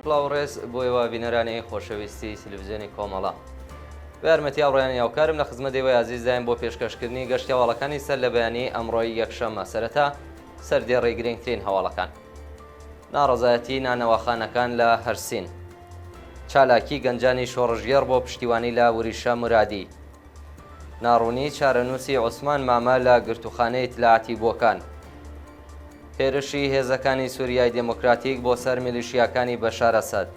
سلااوڕێز بۆیەوە بینەرانی خۆشەویستی تەلەڤیزیۆنی کۆمەڵە بەرمەتی ئاڕۆیان یاوکارم لە خزمەتەوەی عزیزدایم بۆ پێشکەشکردنی گەشتی هەواڵەکانی سەر لە بەیانی ئەمڕۆی یەکشەممە سەرەتا سەردێڕی گرنگترین هەواڵەکان ناڕەزایەتی نانەواخانەکان لە هەرسین چالاکی گەنجانی شۆڕژگێڕ بۆ پشتیوانی لە وریشە مرادی ناڕوونی چارەنووسی عوسمان مامە لە گرتوخانەی ئیتلاعاتی بۆکان هێرشی هێزەکانی سووریای دموکراتیک بۆ سەر میلیشیاکانی بەشار ئەسەد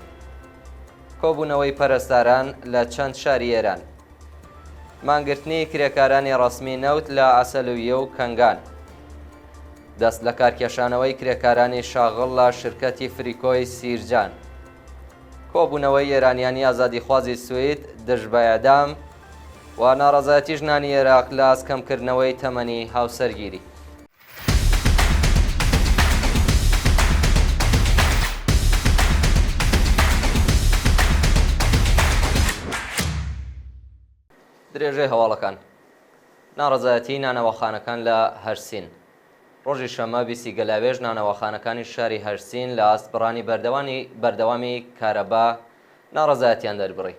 کۆبوونەوەی پەرستاران لە چەند شاری ئێران مانگرتنی کرێکارانی ڕەسمی نەوت لە عەسەلویە و کەنگان دەست لە کارکێشانەوەی کرێکارانی شاغڵ لە شرکەتی فریکۆی سیرجان کۆبوونەوەی ئێرانیانی ئازادیخوازی سوید دژ بە ئێعدام و ناڕەزایەتی ژنانی عێراق لە ئەسکەمکردنەوەی تەمەنی هاوسەرگیری درێژەی هەواڵەکان ناڕەزایەتی نانەوەخانەکان لە هەرسین ڕۆژی شەمە 20 گەلاوێژ نانەوەخانەکانی شاری هەرسین لە ئاستبڕانی بەردەوامی کارەبا ناڕەزایەتیان دەربڕی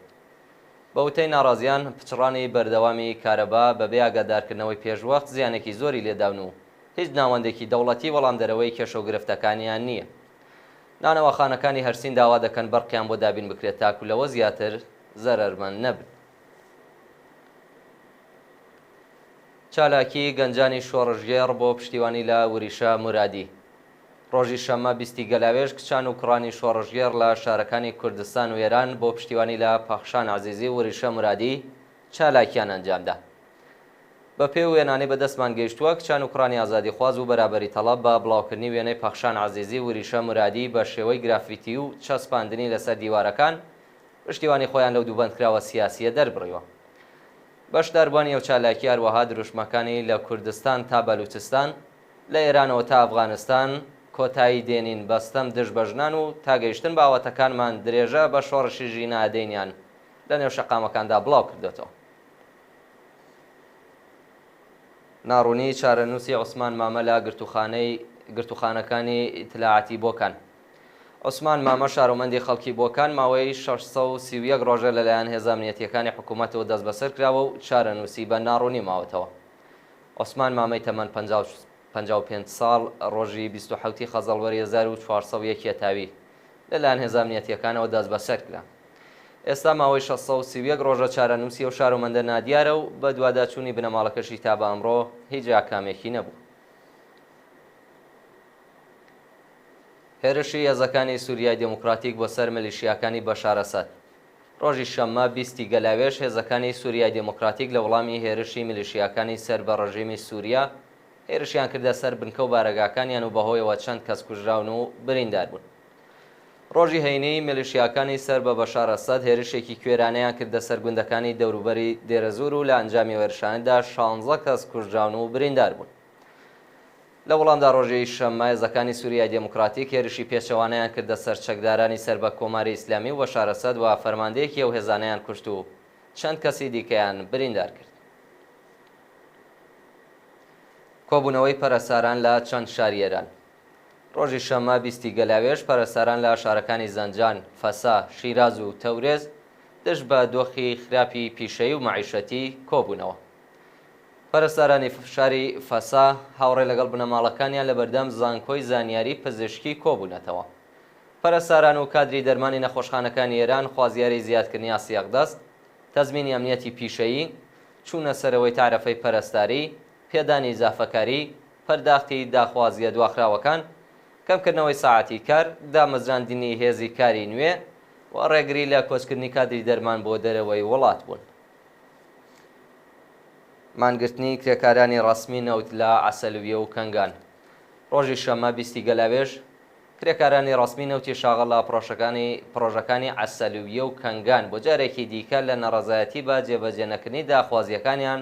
بە وتەی ناڕازیان پچڕانی بەردەوامی کارەبا بەبێ ئاگادارکردنەوەی پێشوەخت زیانێکی زۆری لێداون و هیچ ناوەندێکی دەوڵەتی وەڵام دەرەوەی کێشە و گرفتەکانیان نییە نانەوەخانەکانی هەرسین داوا دەکەن بەرقیان بۆ دابین بکرێت تاکو لەوە زیاتر زەرەرمەند نەبن چالاکی گەنجانی شۆڕژگێڕ بۆ پشتیوانی لە وریشە مرادی ڕۆژی شەمە 20 گەلاوێژ کچان و کوڕانی شۆڕژگێڕ لە شارەکانی کوردستان و ئێران بۆ پشتیوانی لە پەخشان عەزیزی وریشە مرادی چالاکیان ئەنجامدا بە پێ وێنانەی بەدەستمان گەیشتووە کچان و کوڕانی ئازادیخواز و بەرابەری تەڵەب بە بڵاوکردنی وێنەی پەخشان عەزیزی وریشە مرادی بە شێوەی گرافیتی و چەسپاندنی لەسەر دیوارەکان پشتیوانی خۆیان لەو دووبەندکراوە سیاسیە دەربڕیوە بەشداربوونی ئەو چالاکی هەروەها دروشمەکانی لە کوردستان تا بەلوچستان لە ئێرانەوە تا ئەفغانستان کۆتایی دێنین بەستەم دژ بە ژنان و تاگەیشتن باوەتەکانمان درێژە بە شۆڕشی ژینە ئەدەینیان لە نێو شەقامەکاندا بڵاو کردێتەوە ناڕوونی چارەنووسی عوسمان مامە لە گرتوخانەکانی ئیتلاعاتی بۆکان عوسمان مامە شارۆمەندی خەڵکی بۆکان ماوەی 631 ڕۆژە لەلایەن هێزە ئەمنیەتیەکانی حکوومەتەوە دەست بەسەر کراوە و چارەنووسی بە ناڕوونی ماوەتەوە عوسمان مامەی تەمەن 55 ساڵ ڕۆژی 27 خەزەڵوەری 1401 تاوی لەلایەن هێزە ئەمنیەتیەکانەوە دەست بەسەر کرا ئێستا ماوەی 631 ڕۆژە چارەنووسی و شارۆمەندە نادیارە و بە دوواداچوونی بنەماڵەکەشی تا بە ئەمڕۆ هیچ ئاکامێکی نەبوو هێرشی هێزەکانی سووریای دموکراتیک بۆ سەر میلیشیاکانی بەشار ئەسەد ڕۆژی شەممە 20 گەلاوێژ هێزەکانی سووریای دموکراتیک لە وەڵامی هێرشی میلیشیاکانی سەر بە ڕژیمی سووریا هێرشیان کردە سەر بنکە و بارەگاکانیان و بەهۆیەوە چەند کەس کوژراون و بریندار بوون ڕۆژی هەینی میلیشیاکانی سەر بە بەشار ئەسەد هێرشێکی کوێرانەیان کردە سەر گوندەکانی دەوروبەری دێرەزور و لە ئەنجامی وێرشاندا 16 کەس کوژراون و بریندار بوون لە وەڵامدا ڕۆژەی شەممە هێزەکانی سووریای دموکراتیک هێرشی پێچەوانەیان کردە سەر چەکدارانی سەر بە کۆماری ئیسلامی و بەشار ئەسەد و فەرماندەیەکی ئەو هێزانەیان کوشت و چەند کەسی دیکەیان بریندار کرد کۆبوونەوەی پەرەسەران لە چەند شاری ئێران ڕۆژی شەممە 20 گەلاوێژ پەرەسەران لە شارەکانی زەنجان فەسا شیراز و تەورێز دژ بە دۆخی خراپی پیشەیی و مەعیشەتی کۆبوونەوە پەرستارانی شاری فەسا هاوڕێ لەگەڵ بنەماڵەکانیان لە بەردەم زانکۆی زانیاری پزیشکی کۆبوونەتەوە پەرستاران و کادری دەرمانی نەخۆشخانەکانی ئێران خوازیاری زیادکردنی ئاسیەقدەست تەزمینی ئەمنیەتی پیشەیی چوونە سەرەوەی تعرەفەی پەرستاری پێدانی زافەکاری پەرداختی داخوازیە دواخراوەکان کەمکردنەوەی ساعەتی کار دامەزراندنی هێزی کاری نوێ و ڕێگری لە کۆچکردنی کادری دەرمان بۆ دەرەوەی وڵات بوون مانگرتنی کرێکارانی ڕەسمی نەوت لە عەسەلویە و کەنگان ڕۆژی شەممە 20 گەلاوێژ کرێکارانی ڕەسمی نەوتی شاغڵ لە پرۆژەکانی عەسەلویە و کەنگان بۆ جارێکی دیکە لە نەڕەزایەتی بە جێبەجێنەکردنی داخوازیەکانیان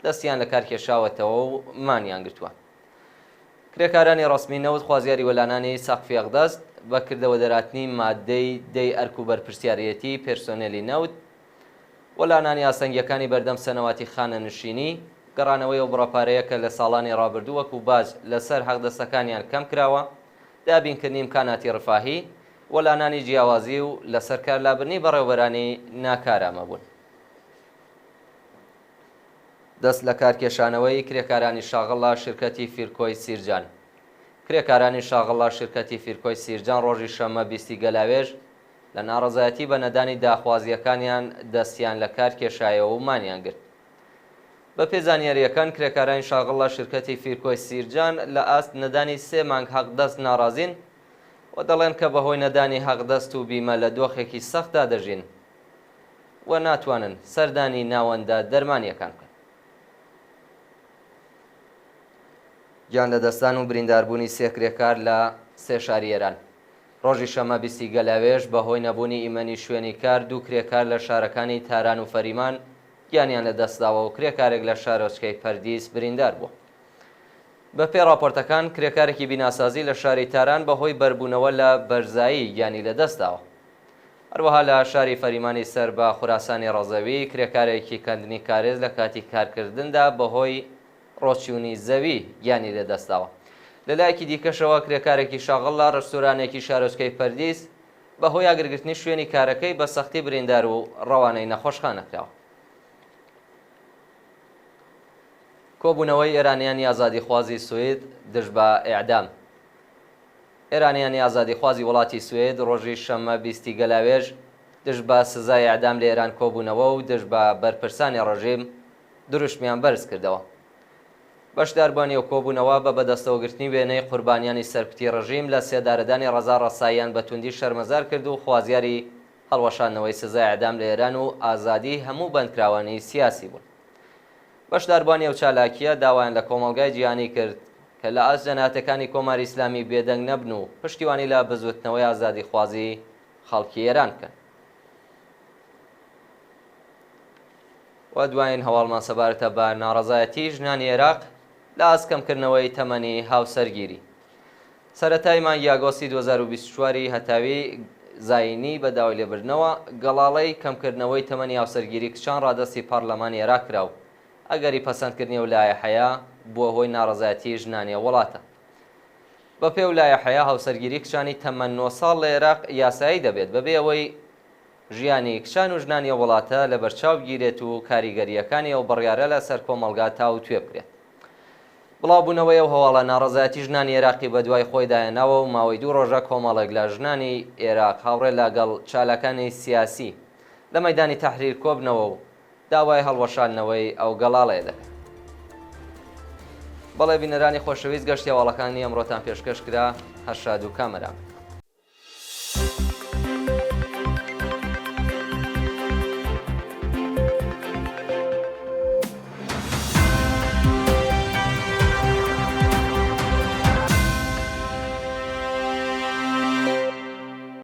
دەستیان لە کار کێشاوەتەوە و مانیان گرتووە کرێکارانی ڕەسمی نەوت خوازیاری وەلانانی سەقفی ئەقدەست بەکردەوە دەراتنی مادەی دەی ئەرک و بەرپرسیارەتی پێرسۆنێلی نەوت وەلانانی ئاسەنگیەکانی بەردەم سەنەواتی خانە نشینی گەڕانەوەی ئەو بڕەپارەیە کە لە ساڵانی ڕابردوو وەکو باج لەسەر حەقدەستەکانیان کەم کراوە دابینکردنی ئیمکاناتی ڕفاهی وەلانانی جیاوازی و لەسەر کارلابرنی بەڕێوەبەرانی ناکارامە بوون. دەست لە کارکێشانەوەی کرێکارانی شاغڵا شرکەتی فیرکۆی سیرجان. کرێکارانی شاغڵا شرکەتی فیرکۆی سیرجان ڕۆژی شەمە 20 گەلاوێژ لە ناڕەزایەتی بە نەدانی داخوازیەکانیان دەستیان لە کار کێشایەوە و مانیان گرت. بە پێزانیاریەکان کرێکارانی شاغڵا شرکەتی فیرکۆی سیرجان لە ئاست نەدانی 3 مانگ حەقدەست ناڕازین و دەڵێن کە بەهۆی نەدانی حەقدەست و بیمە لە دۆخێکی سەختدا دەژین و ناتوانن سەردانی ناوەندە دەرمانیەکان بکەن. گیان لە دەستان و برینداربوونی 3 کرێکار لە 3 شاری ئێران. ڕۆژی شەمە 20 گەلاوێژ بەهۆی نەبوونی ئیمەنی شوێنی کار 2 کرێکار لە شارەکانی تاران و فەریمان گیانیان لە دەستداوە و کرێکارێک لە شارۆچکەی پەردیس بریندار بوو. بە پێی راپۆرتەکان کرێکارێکی بیناسازی لە شاری تاران بەهۆی بەربوونەوە لە بەرزایی گیانی لە دەستداوە. هەروەها لە شاری فەریمانی سەر بە خوراسانی ڕەزەوی کرێکارێکی کەندنی کارێز لە کاتی کارکردندا بەهۆی ڕۆچوونی زەوی گیانی لە دەستداوە. لەلایەکی دیکەشەوە کرێکارێکی شاغڵ لە ڕێستۆرانێکی شارۆچکەی پەردیس بەهۆی ئاگرگرتنی شوێنی کارەکەی بە سەختی بریندار و ڕەوانەی نەخۆشخانەکراوە. کۆبوونەوەی ئێرانیانی ئازادیخوازی سوید دژ بە ئیعدام. ئێرانیانی ئازادیخوازی وڵاتی سوید ڕۆژی شەمە 20 گەلاوێژ دژ بە سزای ئیعدام لە ئێران کۆبوونەوە و دژ بە بەرپرسانی ڕژیم دروشمیان بەرز کردەوە. بەشداربوونی و کۆبوونەوە بە بەدەستەوەگرتنی وێنەی قوربانیانی سەرکوتی ڕژیم لە سێدارەدانی ڕەزا ڕەساییان بە توندی شەرمەزار کرد و خوازیاری هەڵوەشاندنەوەی سزای ئیعدام لە ئێران و ئازادی هەموو بەندکراوانی سیاسی بوون. بەشداربوونی و چالاکیە داوایان لە کۆمەڵگای جیهانی کرد کە لە ئاست جەناتەکانی کۆماری ئیسلامی بێدەنگ نەبن و پشتیوانی لە بزوتنەوەی ئازادیخوازی خەڵکی ئێران بکەن. و دوایین هەواڵمان سەبارەتە بە ناڕەزایەتی ژنانی عێراق لە ئاسکەمکردنەوەی تەمەنی هاوسەرگیری. سەرەتای مانگی ئاگۆستی 2024 هەتاوی زاینی بە داوای لێبردنەوە گەڵاڵەی کەمکردنەوەی تەمەنی هاوسەرگیری کچان ڕادەستی پارلەمانی عێراق کراو ئەگەری پەسەندکردنی ویلایەحەیە بووە هۆی ناڕەزایەتی ژنانی وڵاتە. بە پێی ویلایەحەیە هاوسەرگیری کچانی تەمەن 9 ساڵ لە عێراق یاسایی دەبێت بەبێ ئەوەی ژیانی کچان و ژنانی وڵاتە لە بەرچاو بگیرێت و کاریگەریەکانی ئەو بڕیارە لەسەر کۆمەڵگا تاو توێ بکرێت. بڵاوبوونەوەی ئەو هەواڵە ناڕەزایەتی ژنانی عێراقی بە دوای خۆی داهێناوە و ماوەی 2 ڕۆژە کۆمەڵێک لە ژنانی عێراق هاوڕێ لەگەڵ چالاکانی سیاسی لە مەیدانی تەحریر کۆبنەوە و داوای هەڵوەشاندنەوەی ئەو گەڵاڵەیە دەکەن. بەڵێ بینەرانی خۆشەویست گەشتی هەواڵەکانی ئەمڕۆتان پێشکەش کرا. هەرشاد و کامەران.